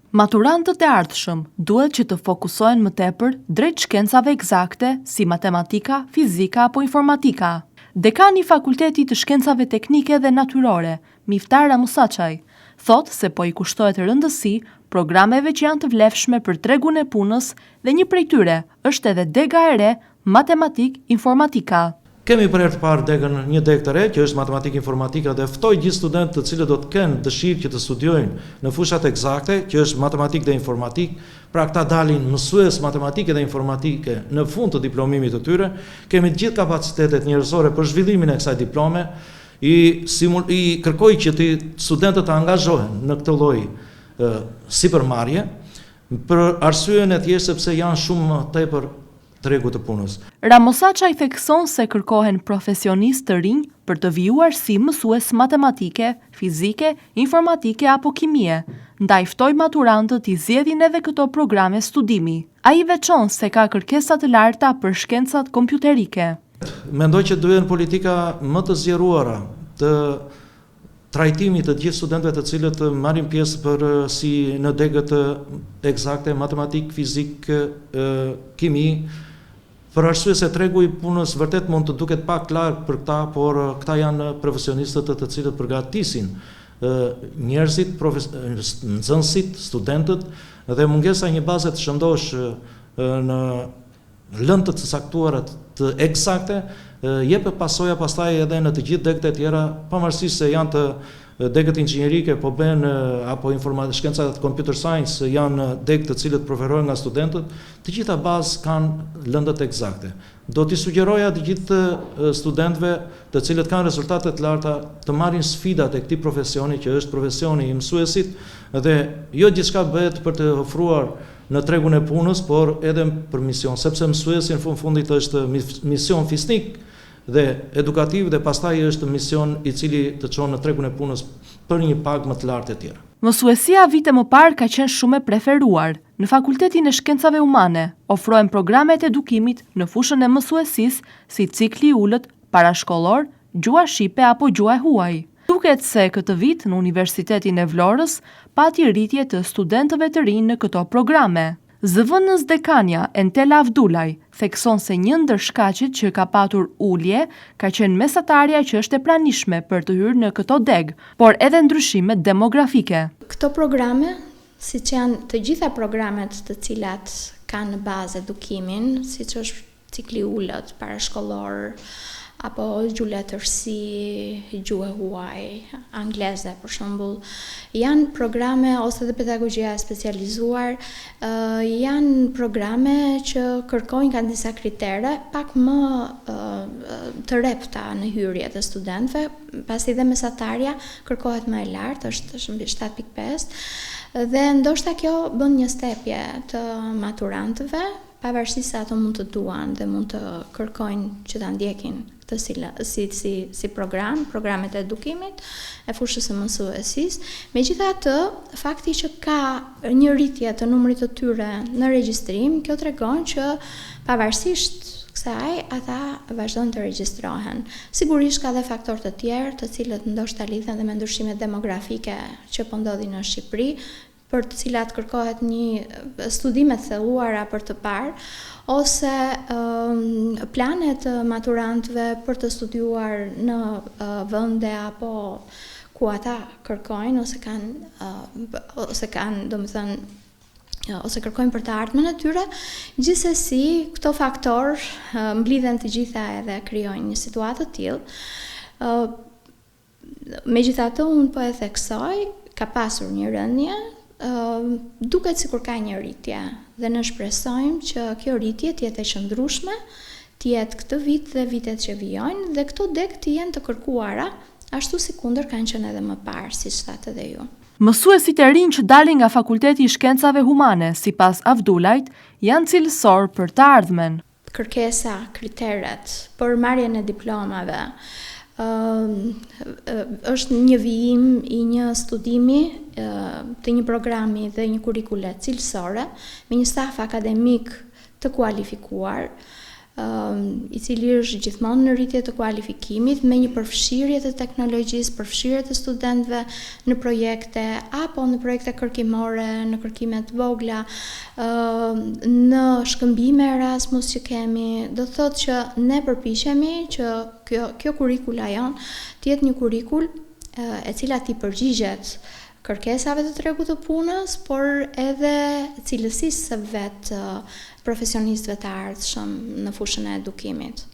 Maturantët e ardhshëm duhet që të fokusohen më tepër drejt shkencave eksakte si matematika, fizika apo informatika. Dekani i Fakultetit të Shkencave Teknike dhe Natyrore, Miftara Musaçaj, thotë se po i kushtohet rëndësi programeve që janë të vlefshme për tregun e punës dhe një prej tyre është edhe dega e re matematik-informatika. Kemi për herë të parë një degë të re, që është matematikë informatika, dhe ftoj gjithë studentët të cilët do të kenë dëshirë që të studiojnë në fushat eksakte, që është matematikë dhe informatikë, pra këta dalin mësues matematike dhe informatike në fund të diplomimit të tyre. Kemi gjithë kapacitetet njerëzore për zhvillimin e kësaj diplome, i kërkoj që studentët të angazhohen në këtë lloj sipërmarrje, për arsyeën e thjeshtë sepse janë shumë tepër tregu të punës. Musaçaj thekson se kërkohen profesionistë të rinj për të vijuar si mësues matematike, fizike, informatike apo kimie, ndaj ftoi maturantët i zgjedhin edhe këto programe studimi. Ai veçon se ka kërkesa të larta për shkencat kompjuterike. Mendoj që duhen politika më të zgjeruara të trajtimit të gjithë studentëve të cilët marrin pjesë si në degët eksakte, matematik, fizik, kimi, për arsye se tregu i punës vërtet mund të duket pak larg për këta, por këta janë profesionistët të cilët përgatisin njerëzit, nxënësit, studentët, dhe mungesa një baze të shëndosh në lëndë të caktuara të eksakte jep pasoja pastaj edhe në të gjithë degët e tjera, pavarësisht se janë të degët inxhinierike apo shkencat computer science janë degë të cilët preferohen nga studentët, të gjitha bazë kanë lëndët eksakte. Do t'i sugjeroja të gjithë studentëve të cilët kanë rezultate të larta të marrin sfidat e këtij profesioni që është profesioni i mësuesit, dhe jo gjithçka bëhet për të ofruar në tregun e punës, por edhe për mision, sepse mësuesi në fundit është mision fisnik dhe edukativ, dhe pastaj është mision i cili të çon në tregun e punës për një pagë më të lartë e tjera. Mësuesia vite më parë ka qenë shumë e preferuar. Në Fakultetin e Shkencave Humane ofrohen programet e edukimit në fushën e mësuesisë si cikli i ulët, parashkollor, gjuha shqipe apo gjuha e huaj. Duket se këtë vit në Universitetin e Vlorës pati rritje të studentëve të rinj në këto programe. Zëvënës dekania Entela Avdulaj thekson se një ndër shkaqet që ka patur ulje ka qenë mesatarja që është e pranishme për të hyrë në këto degë, por edhe ndryshimet demografike. Këto programe, siç janë të gjitha programet të cilat kanë në bazë edukimin, siç është cikli ulët, parashkollor, apo gjuletërsi, gjuhë huaj, angleze për shembull, janë programe ose dhe pedagogjia e specializuar, janë programe që kërkojnë kanë disa kritere pak më të repta në hyrje të studentëve, pasi dhe mesatarja kërkohet më e lartë, është mbi 7.5, dhe ndoshta kjo bën një stepje të maturantëve, pavarësisht se ato mund të duan dhe mund të kërkojnë që ta ndjekin këtë si programet e edukimit e fushës së mësuesisë. Megjithatë, fakti që ka një rritje të numrit të tyre në regjistrim, kjo tregon që pavarësisht kësaj ata vazhdojnë të regjistrohen. Sigurisht ka dhe faktorë të tjerë, të cilët ndoshta lidhen dhe me ndryshimet demografike që po ndodhin në Shqipëri, për të cilat kërkohet një studime të thelluara për të parë, ose planet maturantëve për të studiuar në vende apo ku ata kërkojnë ose kërkojnë për të ardhmen e tyre. Gjithsesi, këto faktor mblidhen të gjitha edhe krijojnë një situatë të tillë. Megjithatë, unë po e theksoj, ka pasur një rënje, duket sikur ka një rritje dhe ne shpresojmë që kjo rritje të jetë e qëndrueshme, të jetë këtë vit dhe vitet që vijojnë, dhe këto degë të jenë të kërkuara, ashtu si kundër kanë qenë edhe më parë, siç thatë edhe ju. Mësuesit e rinj që dalin nga Fakulteti i Shkencave Humane, sipas Avdulajt, janë cilësor për të ardhmen. Kërkesa, kriteret për marrjen e diplomave, është një vijim i një studimi të një programi dhe një kurrikule cilësore me një staf akademik të kualifikuar, i cili është gjithmonë në rritje të kualifikimit me një përfshirje të teknologjisë, përfshirje të studentëve në projekte apo në projekte kërkimore, në kërkime të vogla, në shkëmbime Erasmus që kemi. Do thotë që ne përpiqemi që kjo kurrikula jonë të jetë një kurrikul e cila t'i përgjigjet kërkesave të tregut të punës, por edhe cilësisë së vetë profesionistëve të ardhshëm në fushën e edukimit.